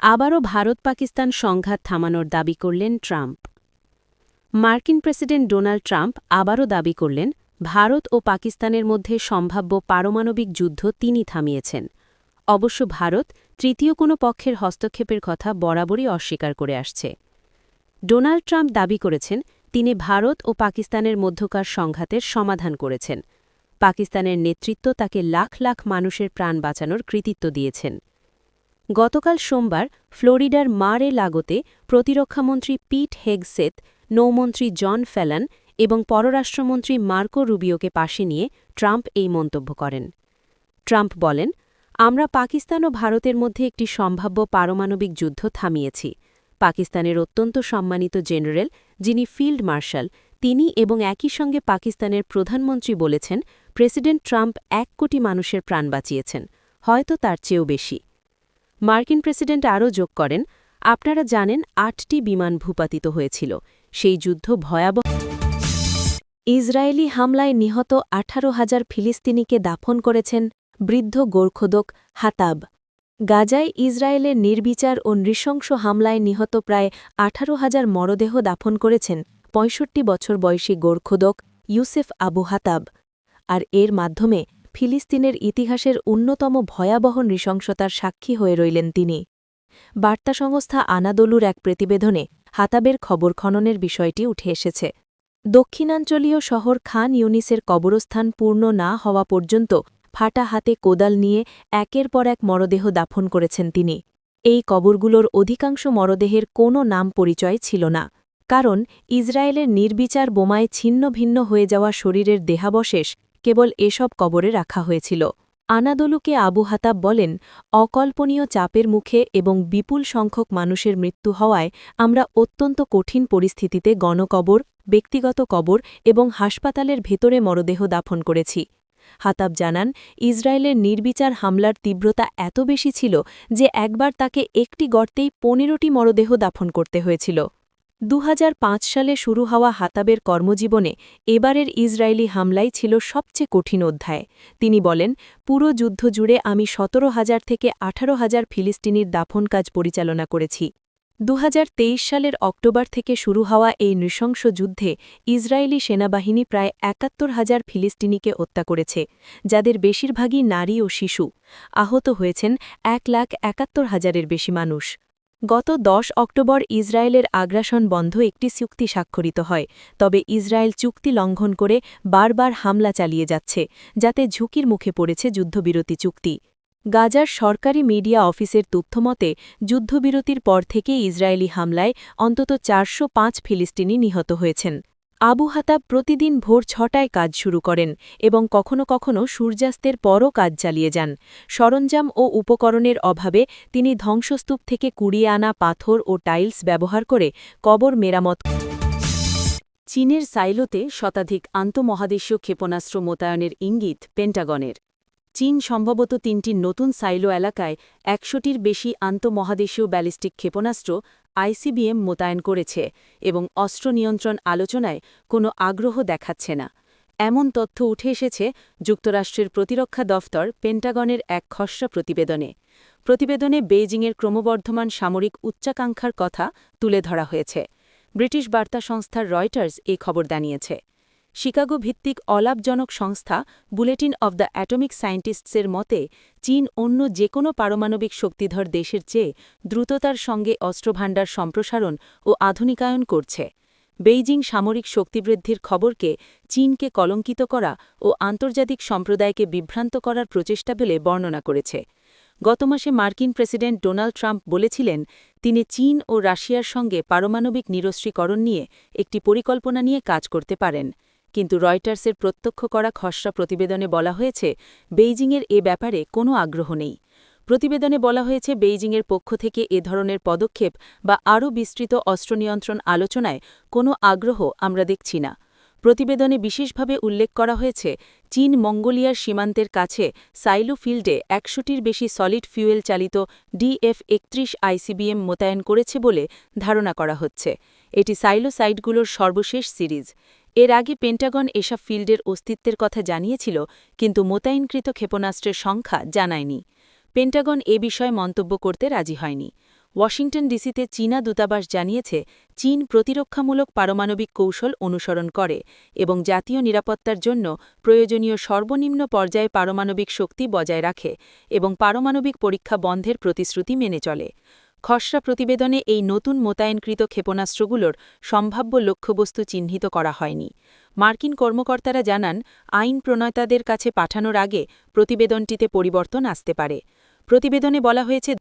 আবারও ভারত-পাকিস্তান সংঘাত থামানোর দাবি করলেন ট্রাম্প। মার্কিন প্রেসিডেন্ট ডোনাল্ড ট্রাম্প আবারও দাবি করলেন, ভারত ও পাকিস্তানের মধ্যে সম্ভাব্য পারমাণবিক যুদ্ধ তিনি থামিয়েছেন। অবশ্য ভারত তৃতীয় কোনো পক্ষের হস্তক্ষেপের কথা বরাবরই অস্বীকার করে আসছে। ডোনাল্ড ট্রাম্প দাবি করেছেন, তিনি ভারত ও পাকিস্তানের মধ্যকার সংঘাতের সমাধান করেছেন। পাকিস্তানের নেতৃত্ব তাকে লাখ লাখ মানুষের প্রাণ বাঁচানোর কৃতিত্ব দিয়েছেন। গতকাল সোমবার ফ্লোরিডার মার-এ-লাগোতে প্রতিরক্ষামন্ত্রী পিট হেগসেথ, নৌমন্ত্রী জন ফ্যালন এবং পররাষ্ট্রমন্ত্রী মার্কো রুবিওকে পাশে নিয়ে ট্রাম্প এই মন্তব্য করেন। ট্রাম্প বলেন, আমরা পাকিস্তান ও ভারতের মধ্যে একটি সম্ভাব্য পারমাণবিক যুদ্ধ থামিয়েছি। পাকিস্তানের অত্যন্ত সম্মানিত জেনারেল, যিনি ফিল্ড মার্শাল, তিনি এবং একই সঙ্গে পাকিস্তানের প্রধানমন্ত্রী বলেছেন, প্রেসিডেন্ট ট্রাম্প ১ কোটি মানুষের প্রাণ বাঁচিয়েছেন, হয়তো তার চেয়েও বেশি। মার্কিন প্রেসিডেন্ট আরও যোগ করেন, আপনারা জানেন ৮টি বিমান ভূপাতিত হয়েছিল। সেই যুদ্ধ ভয়াবহ। ইসরায়েলি হামলায় নিহত ১৮,০০০ ফিলিস্তিনিকে দাফন করেছেন বৃদ্ধ গোরখোদক হাতাব। গাজায় ইসরায়েলের নির্বিচার ও নৃশংস হামলায় নিহত প্রায় ১৮,০০০ মরদেহ দাফন করেছেন ৬৫ বছর বয়সী গোরখোদক ইউসেফ আবু হাতাব। আর এর মাধ্যমে ফিলিস্তিনের ইতিহাসের অন্যতম ভয়াবহ নৃশংসতার সাক্ষী হয়ে রইলেন তিনি। বার্তা সংস্থা আনাদোলুর এক প্রতিবেদনে হাতাবের খবর খননের বিষয়টি উঠে এসেছে। দক্ষিণাঞ্চলীয় শহর খান ইউনিসের কবরস্থান পূর্ণ না হওয়া পর্যন্ত ফাটা হাতে কোদাল নিয়ে একের পর এক মরদেহ দাফন করেছেন তিনি। এই কবরগুলোর অধিকাংশ মরদেহের কোনো নাম পরিচয় ছিল না, কারণ ইসরায়েলের নির্বিচার বোমায় ছিন্ন ভিন্ন হয়ে যাওয়া শরীরের দেহাবশেষ কেবল এসব কবরে রাখা হয়েছিল। আনাদোলুকে আবু হাতাব বলেন, অকল্পনীয় চাপের মুখে এবং বিপুল সংখ্যক মানুষের মৃত্যু হওয়ায় আমরা অত্যন্ত কঠিন পরিস্থিতিতে গণকবর, ব্যক্তিগত কবর এবং হাসপাতালের ভেতরে মরদেহ দাফন করেছি। হাতাব জানান, ইসরায়েলের নির্বিচার হামলার তীব্রতা এত বেশি ছিল যে একবার তাকে একটি গর্তেই ১৫টি মরদেহ দাফন করতে হয়েছিল। ২০০৫ সালে শুরু হওয়া হাতাবের কর্মজীবনে এবারের ইসরায়েলি হামলাই ছিল সবচেয়ে কঠিন অধ্যায়। তিনি বলেন, পুরো যুদ্ধ জুড়ে আমি ১৭,০০০ থেকে ১৮,০০০ ফিলিস্তিনির দাফন কাজ পরিচালনা করেছি। ২০২৩ সালের অক্টোবর থেকে শুরু হওয়া এই নৃশংস যুদ্ধে ইসরায়েলি সেনাবাহিনী প্রায় ৭১,০০০ ফিলিস্তিনিকে হত্যা করেছে, যাদের বেশিরভাগই নারী ও শিশু। আহত হয়েছেন ১,৭১,০০০-এর বেশি মানুষ। গত ১০ অক্টোবর ইসরায়েলের আগ্রাসন বন্ধ একটি চুক্তি স্বাক্ষরিত হয়, তবে ইসরায়েল চুক্তি লঙ্ঘন করে বারবার হামলা চালিয়ে যাচ্ছে, যাতে ঝুঁকির মুখে পড়েছে যুদ্ধবিরতি চুক্তি। গাজার সরকারি মিডিয়া অফিসের তথ্যমতে যুদ্ধবিরতির পর থেকে ইসরায়েলি হামলায় অন্তত ৪০৫ ফিলিস্তিনি নিহত হয়েছেন। আবু হাতাব প্রতিদিন ভোর ৬টায় কাজ শুরু করেন এবং কখনো কখনো সূর্যাস্তের পরও কাজ চালিয়ে যান। সরঞ্জাম ও উপকরণের অভাবে তিনি ধ্বংসস্তূপ থেকে কুড়িয়ে আনা পাথর ও টাইলস ব্যবহার করে কবর মেরামত। চীনের সাইলোতে শতাধিক আন্তঃমহাদেশীয় ক্ষেপণাস্ত্র মোতায়েনের ইঙ্গিত পেন্টাগনের। চীন সম্ভবত ৩টি নতুন সাইলো এলাকায় ১০০টির বেশি আন্তঃমহাদেশীয় ব্যালিস্টিক ক্ষেপণাস্ত্র আইসিবিএম মোতায়েন করেছে এবং অস্ত্র নিয়ন্ত্রণ আলোচনায় কোনো আগ্রহ দেখাচ্ছে না, এমন তথ্য উঠে এসেছে যুক্তরাষ্ট্রের প্রতিরক্ষা দফতর পেন্টাগনের এক খসড়া প্রতিবেদনে। প্রতিবেদনে বেইজিংয়ের ক্রমবর্ধমান সামরিক উচ্চাকাঙ্ক্ষার কথা তুলে ধরা হয়েছে। ব্রিটিশ বার্তা সংস্থার রয়টার্স এই খবর জানিয়েছে। শিকাগো ভিত্তিক অলাভজনক সংস্থা বুলেটিন অব দ্য অ্যাটমিক সায়েন্টিস্টসের মতে, চীন অন্য যে কোনো পারমাণবিক শক্তিধর দেশের চেয়ে দ্রুততার সঙ্গে অস্ত্রভাণ্ডার সম্প্রসারণ ও আধুনিকায়ন করছে। বেইজিং সামরিক শক্তিবৃদ্ধির খবরকে চীনকে কলঙ্কিত করা ও আন্তর্জাতিক সম্প্রদায়কে বিভ্রান্ত করার প্রচেষ্টা বলে বর্ণনা করেছে। গত মাসে মার্কিন প্রেসিডেন্ট ডোনাল্ড ট্রাম্প বলেছিলেন, তিনি চীন ও রাশিয়ার সঙ্গে পারমাণবিক নিরস্ত্রীকরণ নিয়ে একটি পরিকল্পনা নিয়ে কাজ করতে পারেন। কিন্তু রয়টার্সের প্রত্যক্ষ করা খসড়া প্রতিবেদনে বলা হয়েছে, বেইজিংয়ের এ ব্যাপারে কোনো আগ্রহ নেই। প্রতিবেদনে বলা হয়েছে, বেইজিংয়ের পক্ষ থেকে এ ধরনের পদক্ষেপ বা আরও বিস্তৃত অস্ত্র নিয়ন্ত্রণ আলোচনায় কোনো আগ্রহ আমরা দেখছি না। প্রতিবেদনে বিশেষভাবে উল্লেখ করা হয়েছে, চীন মঙ্গোলিয়ার সীমান্তের কাছে সাইলো ফিল্ডে ১০০টির বেশি সলিড ফিউয়েল চালিত DF-৩১ আইসিবিএম মোতায়েন করেছে বলে ধারণা করা হচ্ছে। এটি সাইলো সাইটগুলোর সর্বশেষ সিরিজ। এর আগে পেন্টাগন এসব ফিল্ডের অস্তিত্বের কথা জানিয়েছিল, কিন্তু মোতায়েনকৃত ক্ষেপণাস্ত্রের সংখ্যা জানায়নি। পেন্টাগন এ বিষয়ে মন্তব্য করতে রাজি হয়নি। ওয়াশিংটন ডিসিতে চীনা দূতাবাস জানিয়েছে, চীন প্রতিরক্ষামূলক পারমাণবিক কৌশল অনুসরণ করে এবং জাতীয় নিরাপত্তার জন্য প্রয়োজনীয় সর্বনিম্ন পর্যায়ে পারমাণবিক শক্তি বজায় রাখে এবং পারমাণবিক পরীক্ষা বন্ধের প্রতিশ্রুতি মেনে চলে। খসড়া প্রতিবেদনে এই নতুন মোতায়েনকৃত ক্ষেপণাস্ত্রগুলোর সম্ভাব্য লক্ষ্যবস্তু চিহ্নিত করা হয়নি। মার্কিন কর্মকর্তারা জানান, আইন প্রণেতাদের কাছে পাঠানোর আগে প্রতিবেদনটিতে পরিবর্তন আসতে পারে। প্রতিবেদনে বলা হয়েছে,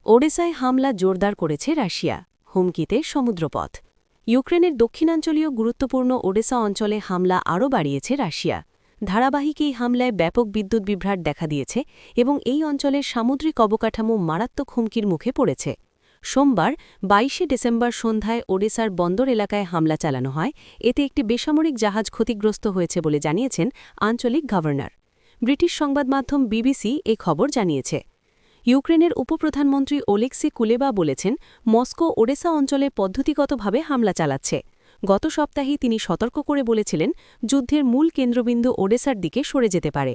ওডেসায় হামলা জোরদার করেছে রাশিয়া, হুমকিতে সমুদ্রপথ। ইউক্রেনের দক্ষিণাঞ্চলীয় গুরুত্বপূর্ণ ওডেসা অঞ্চলে হামলা আরও বাড়িয়েছে রাশিয়া। ধারাবাহিক এই হামলায় ব্যাপক বিদ্যুৎ বিভ্রাট দেখা দিয়েছে এবং এই অঞ্চলের সামুদ্রিক অবকাঠামো মারাত্মক হুমকির মুখে পড়েছে। সোমবার ২২ ডিসেম্বর সন্ধ্যায় ওডেসার বন্দর এলাকায় হামলা চালানো হয়। এতে একটি বেসামরিক জাহাজ ক্ষতিগ্রস্ত হয়েছে বলে জানিয়েছেন আঞ্চলিক গভর্নর। ব্রিটিশ সংবাদমাধ্যম বিবিসি এ খবর জানিয়েছে। ইউক্রেনের উপপ্রধানমন্ত্রী ওলেক্সি কুলেবা বলেছেন, মস্কো ওডেসা অঞ্চলে পদ্ধতিগতভাবে হামলা চালাচ্ছে। গত সপ্তাহেই তিনি সতর্ক করে বলেছিলেন, যুদ্ধের মূল কেন্দ্রবিন্দু ওডেসার দিকে সরে যেতে পারে।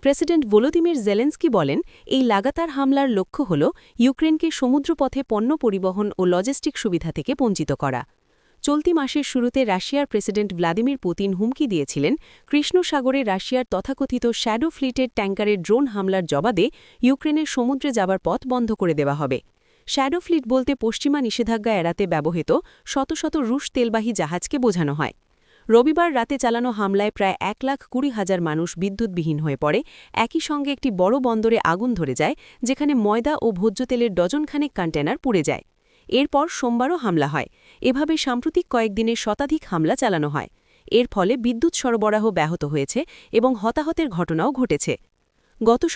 প্রেসিডেন্ট ভলোদিমির জেলেন্সকি বলেন, এই লাগাতার হামলার লক্ষ্য হল ইউক্রেনকে সমুদ্রপথে পণ্য পরিবহন ও লজিস্টিক সুবিধা থেকে বঞ্চিত করা। চলতি মাসের শুরুতে রাশিয়ার প্রেসিডেন্ট ভ্লাদিমির পুতিন হুমকি দিয়েছিলেন, কৃষ্ণ সাগরে রাশিয়ার তথাকথিত শ্যাডো ফ্লিটের ট্যাঙ্কারের ড্রোন হামলার জবাবে ইউক্রেনের সমুদ্রে যাবার পথ বন্ধ করে দেওয়া হবে। শ্যাডো ফ্লিট বলতে পশ্চিমা নিষেধাজ্ঞা এড়াতে ব্যবহৃত শত শত রুশ তেলবাহী জাহাজকে বোঝানো হয়। রবিবার রাতে চালানো হামলায় প্রায় ১,২০,০০০ মানুষ বিদ্যুৎবিহীন হয়ে পড়ে। একই সঙ্গে একটি বড় বন্দরে আগুন ধরে যায়, যেখানে ময়দা ও ভোজ্য তেলের ডজনখানেক কন্টেনার পুড়ে যায়। এরপর সোমবারও হামলা হয়। এভাবে সাম্প্রতিক কয়েকদিনে শতাধিক হামলা চালানো হয়। এর ফলে বিদ্যুৎ সরবরাহ ব্যাহত হয়েছে এবং হতাহতের ঘটনাও ঘটেছে। গত